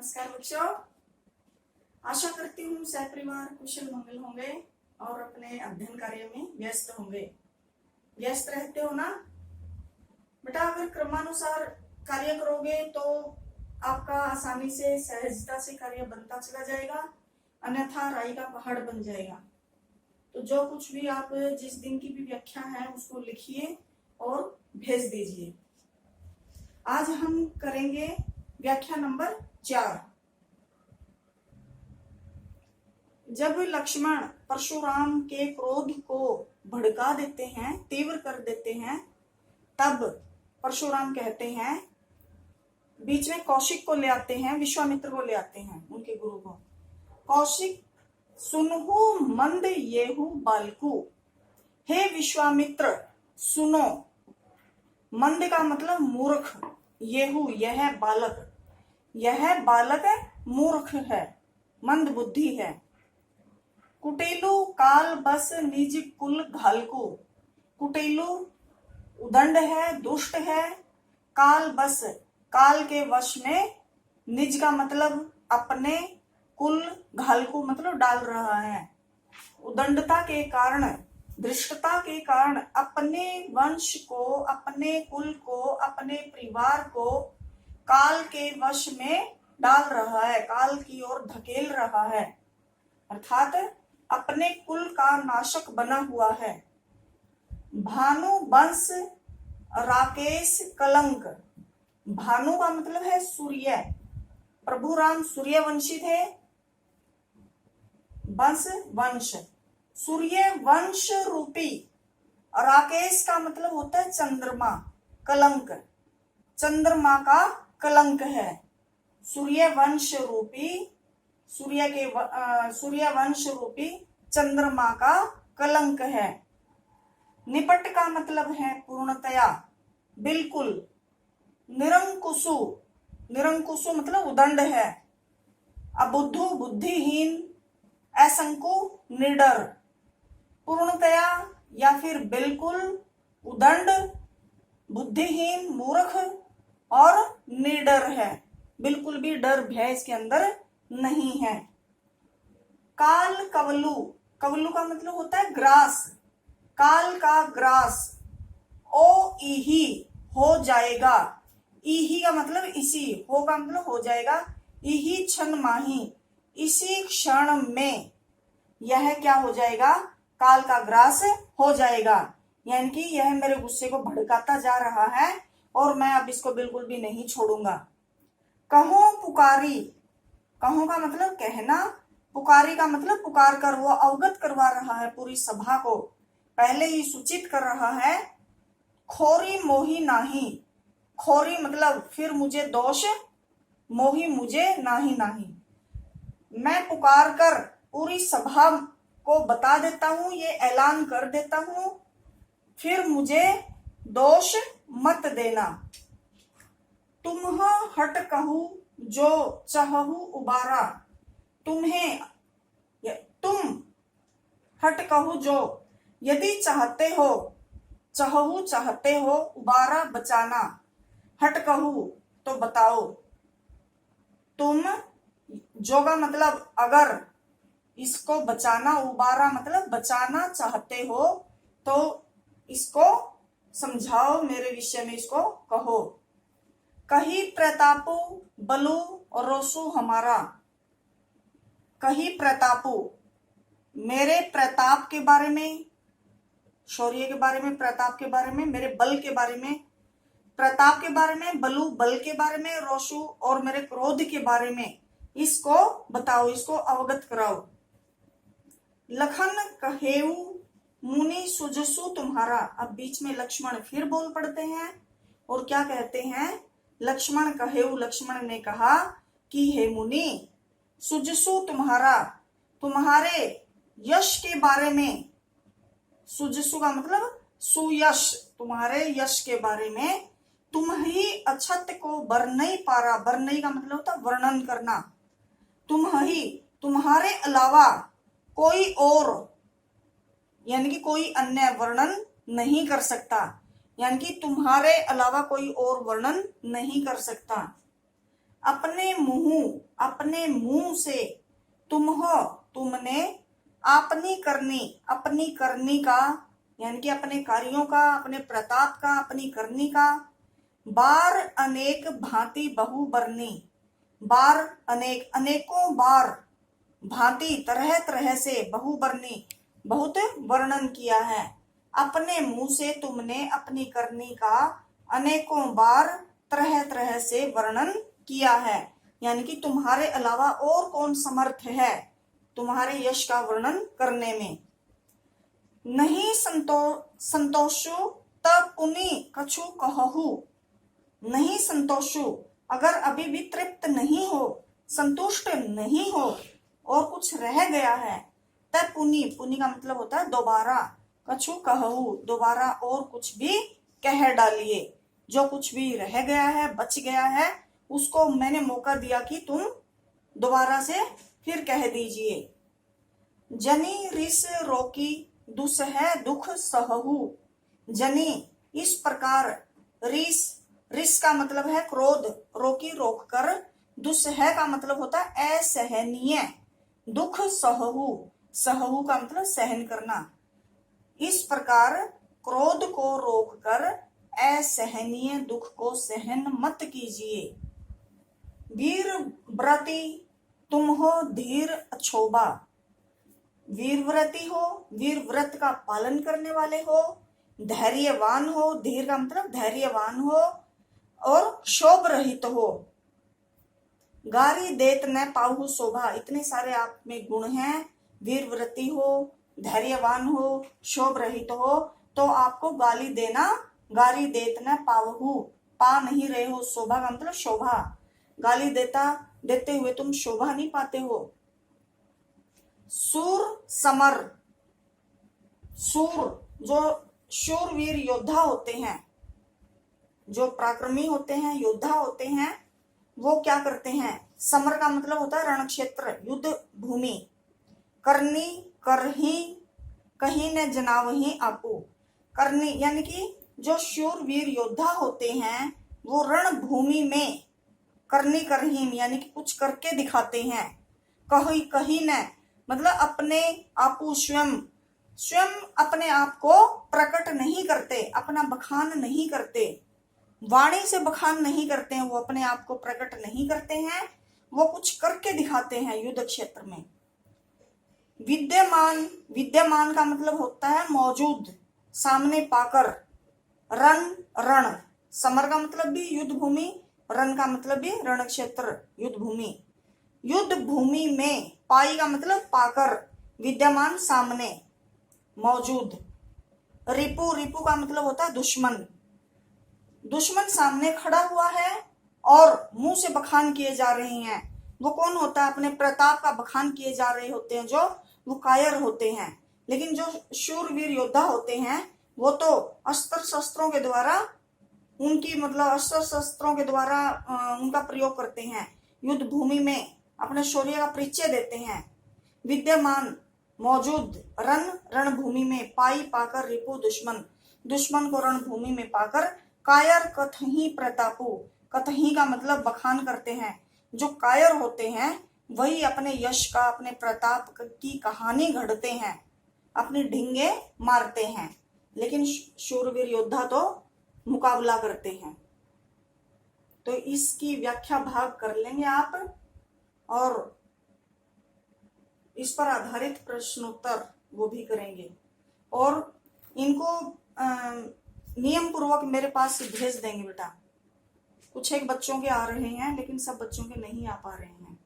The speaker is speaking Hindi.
नमस्कार बच्चों, आशा करती हूँ सहपरिवार कुशल मंगल होंगे और अपने अध्ययन कार्य में व्यस्त होंगे। व्यस्त रहते हो ना बेटा? अगर क्रमानुसार कार्य करोगे तो आपका आसानी से सहजता से कार्य बनता चला जाएगा, अन्यथा राई का पहाड़ बन जाएगा। तो जो कुछ भी आप जिस दिन की भी व्याख्या है उसको लिखिए और भेज दीजिए। आज हम करेंगे व्याख्या नंबर 4। जब लक्ष्मण परशुराम के क्रोध को भड़का देते हैं, तीव्र कर देते हैं, तब परशुराम कहते हैं, बीच में कौशिक को ले आते हैं, विश्वामित्र को ले आते हैं, उनके गुरु को। कौशिक सुनहु मंद येहु बालकु, हे विश्वामित्र सुनो। मंद का मतलब मूर्ख, येहु यह बालक, यह बालक मूर्ख है, मंद बुद्धि है। कुटेलु काल बस निज कुल घालकु, कुटेलु उदंड है, दुष्ट है। काल बस काल के वश में, निज का मतलब अपने, कुल घालकु मतलब डाल रहा है। उदंडता के कारण, धृष्टता के कारण अपने वंश को, अपने कुल को, अपने परिवार को काल के वश में डाल रहा है, काल की ओर धकेल रहा है, अर्थात अपने कुल का नाशक बना हुआ है। भानु वंश राकेश कलंक, भानु का मतलब है सूर्य, प्रभु राम सूर्यवंशी थे। वंश सूर्य वंश रूपी, राकेश का मतलब होता है चंद्रमा, कलंक चंद्रमा का कलंक है। सूर्य वंश रूपी, सूर्य वंश रूपी चंद्रमा का कलंक है। निपट का मतलब है पूर्णतया, बिल्कुल। निरंकुशु, निरंकुशु मतलब उदंड है। अबुद्धु बुद्धिहीन, असंकु निडर। पूर्णतया या फिर बिल्कुल, उदंड, बुद्धिहीन, मूर्ख और निडर है, बिल्कुल भी डर भय इसके अंदर नहीं है। काल कवलु, कवलु का मतलब होता है ग्रास, काल का ग्रास। ओ इही हो जाएगा, इही का मतलब इसी, हो का मतलब हो जाएगा। इही क्षण माही, इसी क्षण में यह क्या हो जाएगा? काल का ग्रास हो जाएगा। यानी कि यह मेरे गुस्से को भड़काता जा रहा है और मैं अब इसको बिल्कुल भी नहीं छोड़ूंगा। कहो पुकारी, कहो का मतलब कहना, पुकारी का मतलब पुकार कर, वो अवगत करवा रहा है पूरी सभा को, पहले ही सूचित कर रहा है। खोरी मोही नाही, खोरी मतलब फिर मुझे दोष, मोही मुझे नाही नाही। मैं पुकार कर पूरी सभा को बता देता हूं, ये ऐलान कर देता हूं, फिर मुझे दोष मत देना। तुम हट कहू जो चाहू उबारा, तुम्हें, तुम हट कहू जो, यदि चाहते हो, चाहू चाहते हो, उबारा बचाना, हट कहू तो बताओ। तुम, जो का मतलब अगर, इसको बचाना, उबारा मतलब बचाना चाहते हो तो इसको समझाओ, मेरे विषय में इसको कहो। कही प्रतापु बलु और रोसु हमारा, कही प्रतापु मेरे प्रताप के बारे में, शौर्य के बारे में, प्रताप के बारे में, मेरे बल के बारे में, प्रताप के बारे में, बलु बल के बारे में, रोसु और मेरे क्रोध के बारे में, इसको बताओ, इसको अवगत कराओ। लखन कहेऊ मुनि सुजसु तुम्हारा, अब बीच में लक्ष्मण फिर बोल पड़ते हैं और क्या कहते हैं? लक्ष्मण कहेऊ, लक्ष्मण ने कहा कि हे मुनि, सुजसु तुम्हारा, तुम्हारे यश के बारे में, सुजसु का मतलब सुयश, तुम्हारे यश के बारे में, तुम ही अछत को बरनई पारा, बरनई का मतलब होता वर्णन करना, तुम ही, तुम्हारे अलावा कोई और, यानी कि कोई अन्य वर्णन नहीं कर सकता, यानी कि तुम्हारे अलावा कोई और वर्णन नहीं कर सकता। अपने मुंह से, तुम हो तुमने, अपनी करनी का यानी कि अपने कार्यों का, अपने प्रताप का, अपनी करनी का, बार अनेक भांति बहु बरनी, बार अनेक अनेकों बार, भांति तरह तरह से, बहु बरनी बहुत वर्णन किया है। अपने मुंह से तुमने अपनी करनी का अनेकों बार तरह तरह से वर्णन किया है, यानी कि तुम्हारे अलावा और कौन समर्थ है तुम्हारे यश का वर्णन करने में। नहीं संतोषु तब पुनि कछु कहु, नहीं संतोषु अगर अभी भी तृप्त नहीं हो, संतुष्ट नहीं हो और कुछ रह गया है, तब पुनि का मतलब होता है दोबारा, कछु कहु दोबारा और कुछ भी कह डालिए, जो कुछ भी रह गया है, बच गया है, उसको मैंने मौका दिया कि तुम दोबारा से फिर कह दीजिए। जनी रिस रोकी दुसह दुख सहु, जनी इस प्रकार, रिस का मतलब है क्रोध, रोकी रोक कर, दुसह का मतलब होता है असहनीय, दुख सहु का मतलब सहन करना, इस प्रकार क्रोध को रोककर असहनीय दुख को सहन मत कीजिए। वीर व्रती तुम हो धीर अछोबा, वीर व्रती हो, वीर व्रत का पालन करने वाले हो, धैर्यवान हो, धीर का मतलब धैर्यवान हो और शोभ रहित हो। गारी देत न पाहु शोभा, इतने सारे आप में गुण हैं, वीर व्रती हो, धैर्यवान हो, शोभ रहित हो, तो आपको गाली देत न पावहु, पा नहीं रहे हो, शोभा का मतलब शोभा, गाली देते हुए तुम शोभा नहीं पाते हो। सूर समर, सूर जो शूरवीर योद्धा होते हैं, जो पराक्रमी होते हैं, योद्धा होते हैं, वो क्या करते हैं, समर का मतलब होता है रण क्षेत्र, युद्ध भूमि, करनी करही कहीं न जनावही आपू, करनी यानी कि जो शूरवीर योद्धा होते हैं वो रण भूमि में करनी करही यानी कि कुछ करके दिखाते हैं, कहीं न मतलब अपने आपू स्वयं अपने आप को प्रकट नहीं करते, अपना बखान नहीं करते, वाणी से बखान नहीं करते हैं, वो अपने आप को प्रकट नहीं करते हैं, वो कुछ करके दिखाते हैं युद्ध क्षेत्र में। विद्यमान का मतलब होता है मौजूद, सामने पाकर, रण, समर का मतलब भी युद्ध भूमि, रण का मतलब भी रण क्षेत्र, युद्ध भूमि, युद्ध भूमि में, पाई का मतलब पाकर, विद्यमान सामने, मौजूद, रिपु का मतलब होता है दुश्मन सामने खड़ा हुआ है और मुंह से बखान किए जा रहे हैं, वो कौन होता है, अपने प्रताप का बखान किए जा रहे होते हैं, जो वो कायर होते हैं। लेकिन जो शूरवीर योद्धा होते हैं वो तो अस्त्र शस्त्रों के द्वारा उनका प्रयोग करते हैं, युद्ध भूमि में अपने शौर्य का परिचय देते हैं। विद्यमान मौजूद, रणभूमि में, पाई पाकर, रिपु दुश्मन को रणभूमि में पाकर, कायर कथही प्रतापु, कथही का मतलब बखान करते हैं, जो कायर होते हैं वही अपने यश का, अपने प्रताप की कहानी घड़ते हैं, अपनी ढींगे मारते हैं, लेकिन शूरवीर योद्धा तो मुकाबला करते हैं। तो इसकी व्याख्या भाग कर लेंगे आप और इस पर आधारित प्रश्नोत्तर वो भी करेंगे और इनको नियम पूर्वक मेरे पास भेज देंगे बेटा। कुछ एक बच्चों के आ रहे हैं लेकिन सब बच्चों के नहीं आ पा रहे हैं।